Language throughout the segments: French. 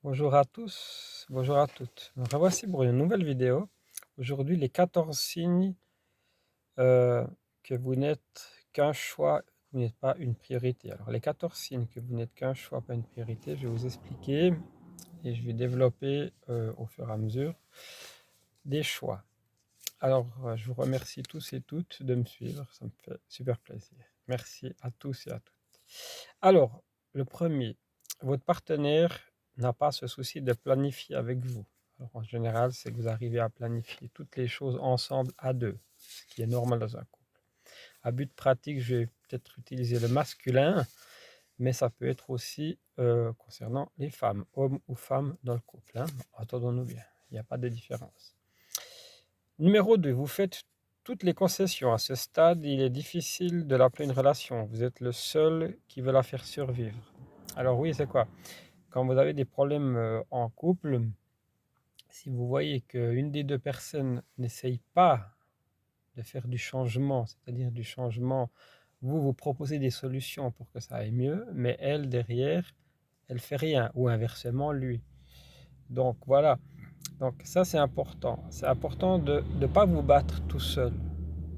Bonjour à tous, bonjour à toutes. Me revoici pour une nouvelle vidéo. Aujourd'hui, les 14 signes euh, que vous n'êtes qu'un choix, vous n'êtes pas une priorité. Alors, les 14 signes que vous n'êtes qu'un choix, pas une priorité, je vais vous expliquer et je vais développer au fur et à mesure des choix. Alors, je vous remercie tous et toutes de me suivre, ça me fait super plaisir. Merci à tous et à toutes. Alors, le premier, votre partenaire n'a pas ce souci de planifier avec vous. Alors, en général, c'est que vous arrivez à planifier toutes les choses ensemble à deux, ce qui est normal dans un couple. À but pratique, je vais peut-être utiliser le masculin, mais ça peut être aussi concernant les femmes, hommes ou femmes dans le couple, hein. Entendons-nous bien, il n'y a pas de différence. Numéro 2, vous faites toutes les concessions. À ce stade, il est difficile de l'appeler une relation. Vous êtes le seul qui veut la faire survivre. Alors oui, c'est quoi? Quand vous avez des problèmes en couple, si vous voyez qu'une des deux personnes n'essaye pas de faire du changement, c'est-à-dire du changement, vous proposez des solutions pour que ça aille mieux, mais elle, derrière, elle fait rien, ou inversement, lui. Donc voilà, donc ça c'est important. C'est important de ne pas vous battre tout seul.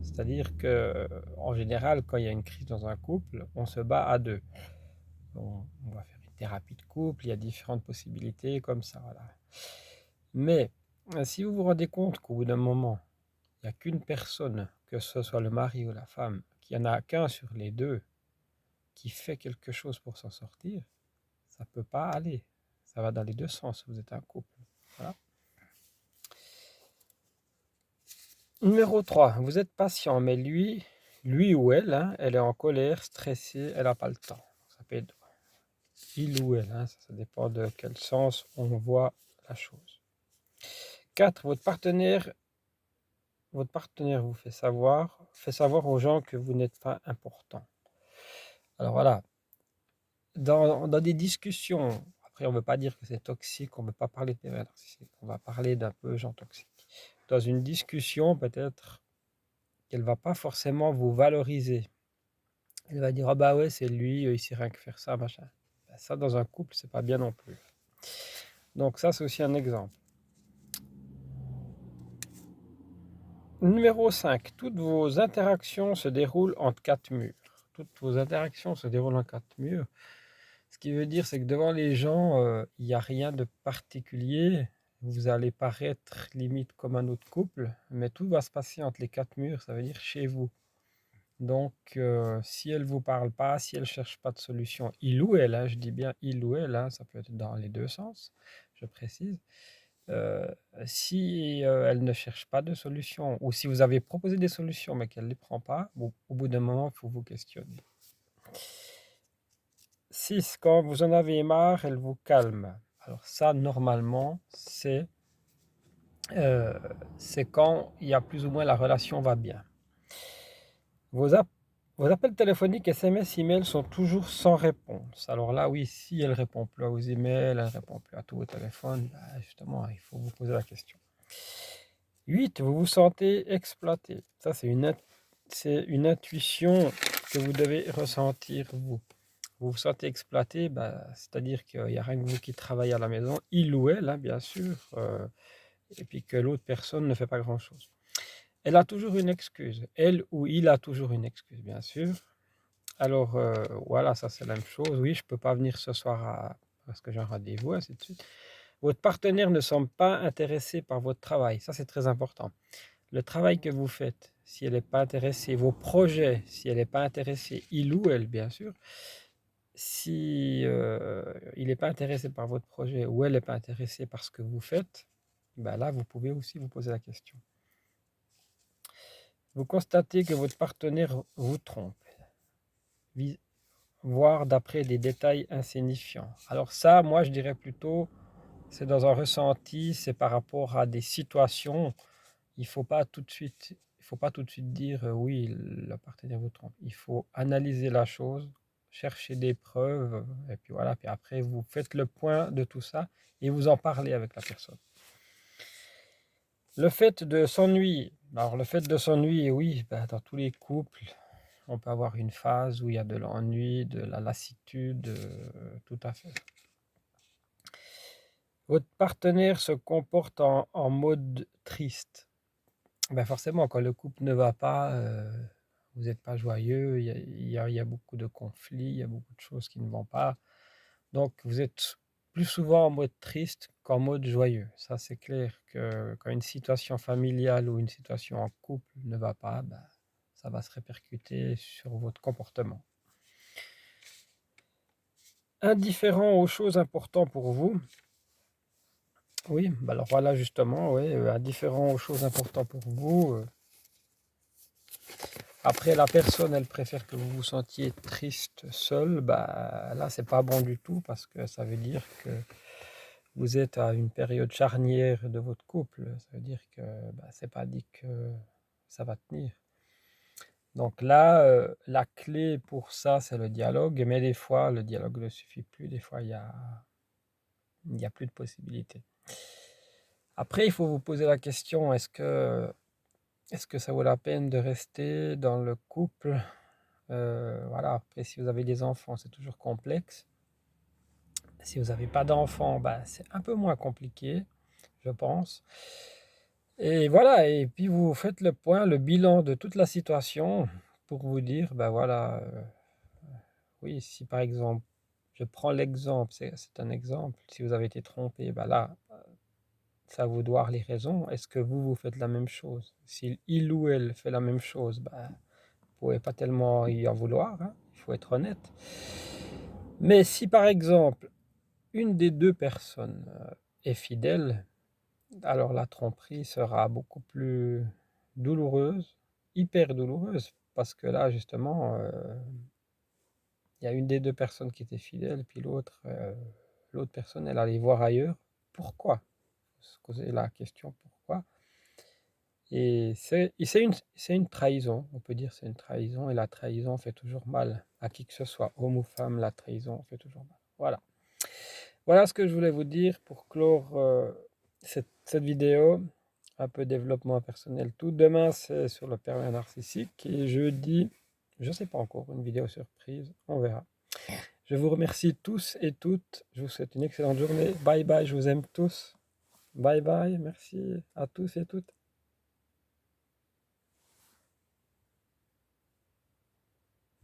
C'est-à-dire que en général, quand il y a une crise dans un couple, on se bat à deux. On va faire une thérapie de couple, il y a différentes possibilités comme ça, voilà. Mais si vous vous rendez compte qu'au bout d'un moment, il n'y a qu'une personne, que ce soit le mari ou la femme, qu'il n'y en a qu'un sur les deux qui fait quelque chose pour s'en sortir, ça ne peut pas aller. Ça va dans les deux sens, vous êtes un couple. Voilà. Numéro 3, vous êtes patient, mais lui ou elle, hein, elle est en colère, stressée, elle n'a pas le temps. Ça peut être il ou elle, hein, ça dépend de quel sens on voit la chose. 4, votre partenaire vous fait savoir aux gens que vous n'êtes pas important. Alors voilà, dans des discussions, après on ne veut pas dire que c'est toxique, on ne veut pas parler de périmètre narcissique, on va parler d'un peu gens toxiques. Dans une discussion, peut-être qu'elle ne va pas forcément vous valoriser. Elle va dire, ah bah ouais, c'est lui, il sait rien que faire ça, machin. Ben, ça, dans un couple, c'est pas bien non plus. Donc ça, c'est aussi un exemple. Numéro 5, toutes vos interactions se déroulent entre quatre murs. Toutes vos interactions se déroulent en quatre murs. Ce qui veut dire, c'est que devant les gens, il n'y a rien de particulier. Vous allez paraître limite comme un autre couple, mais tout va se passer entre les quatre murs, ça veut dire chez vous. Donc, si elle ne vous parle pas, si elle ne cherche pas de solution, il ou elle, hein, je dis bien il ou elle, hein, ça peut être dans les deux sens, je précise. Euh, si elle ne cherche pas de solution, ou si vous avez proposé des solutions mais qu'elle ne les prend pas, au bout d'un moment, il faut vous questionner. 6, quand vous en avez marre, elle vous calme. Alors ça, normalement, c'est quand il y a plus ou moins la relation va bien. Vos, app- Vos appels téléphoniques, SMS, emails sont toujours sans réponse. Alors là, oui, si elle ne répond plus à vos emails, elle ne répond plus à tous vos téléphones, bah, justement, il faut vous poser la question. 8, vous vous sentez exploité. Ça, c'est une intuition que vous devez ressentir, vous. Vous vous sentez exploité, bah, c'est-à-dire qu'il n'y a rien que vous qui travaillez à la maison, il ou elle, hein, bien sûr, et puis que l'autre personne ne fait pas grand-chose. Elle a toujours une excuse. Elle ou il a toujours une excuse, bien sûr. Alors, voilà, ça c'est la même chose. Oui, je ne peux pas venir ce soir parce que j'ai un rendez-vous, ainsi de suite. Votre partenaire ne semble pas intéressé par votre travail. Ça, c'est très important. Le travail que vous faites, si elle n'est pas intéressée, vos projets, si elle n'est pas intéressée, il ou elle, bien sûr, si il n'est pas intéressé par votre projet ou elle n'est pas intéressée par ce que vous faites, ben là, vous pouvez aussi vous poser la question. Vous constatez que votre partenaire vous trompe, voire d'après des détails insignifiants. Alors ça, moi, je dirais plutôt, c'est dans un ressenti, c'est par rapport à des situations. Il faut pas tout de suite, il faut pas tout de suite dire oui, le partenaire vous trompe. Il faut analyser la chose, chercher des preuves, et puis voilà. Puis après, vous faites le point de tout ça et vous en parlez avec la personne. Le fait de s'ennuyer. Alors, le fait de s'ennuyer, oui, ben, dans tous les couples, on peut avoir une phase où il y a de l'ennui, de la lassitude, tout à fait. votre partenaire se comporte en mode triste, ben forcément, quand le couple ne va pas, vous n'êtes pas joyeux, il y a beaucoup de conflits, il y a beaucoup de choses qui ne vont pas. Donc vous êtes plus souvent en mode triste qu'en mode joyeux. Ça, c'est clair que quand une situation familiale ou une situation en couple ne va pas, ben, ça va se répercuter sur votre comportement. Indifférent aux choses importantes pour vous. Oui, bah alors voilà justement, oui, indifférent aux choses importantes pour vous. Après, la personne, elle préfère que vous vous sentiez triste seul. Bah là, c'est pas bon du tout parce que ça veut dire que vous êtes à une période charnière de votre couple. Ça veut dire que bah, c'est pas dit que ça va tenir. Donc là, la clé pour ça, c'est le dialogue. Mais des fois, le dialogue ne suffit plus. Des fois, il y a plus de possibilités. Après, il faut vous poser la question, est-ce que ça vaut la peine de rester dans le couple? Voilà, après, si vous avez des enfants, c'est toujours complexe. Si vous n'avez pas d'enfants, bah, c'est un peu moins compliqué, je pense. Et voilà, et puis vous faites le point, le bilan de toute la situation pour vous dire, ben voilà, oui, si par exemple, je prends l'exemple, c'est un exemple, si vous avez été trompé, ben là, ça vous doit les raisons. Est-ce que vous faites la même chose? Si il ou elle fait la même chose, ben, vous ne pouvez pas tellement y en vouloir, hein, il faut être honnête. Mais si par exemple, une des deux personnes est fidèle, alors la tromperie sera beaucoup plus douloureuse, hyper douloureuse, parce que là, justement, il y a une des deux personnes qui était fidèle, puis l'autre personne, elle allait voir ailleurs. Pourquoi? Se poser la question pourquoi. Et c'est une trahison, on peut dire c'est une trahison, et la trahison fait toujours mal à qui que ce soit, homme ou femme, la trahison fait toujours mal. Voilà. Voilà ce que je voulais vous dire pour clore cette vidéo, un peu développement personnel. Tout demain, c'est sur le pervers narcissique et jeudi, je ne sais pas encore, une vidéo surprise, on verra. Je vous remercie tous et toutes. Je vous souhaite une excellente journée. Bye bye, je vous aime tous. Bye bye, merci à tous et toutes.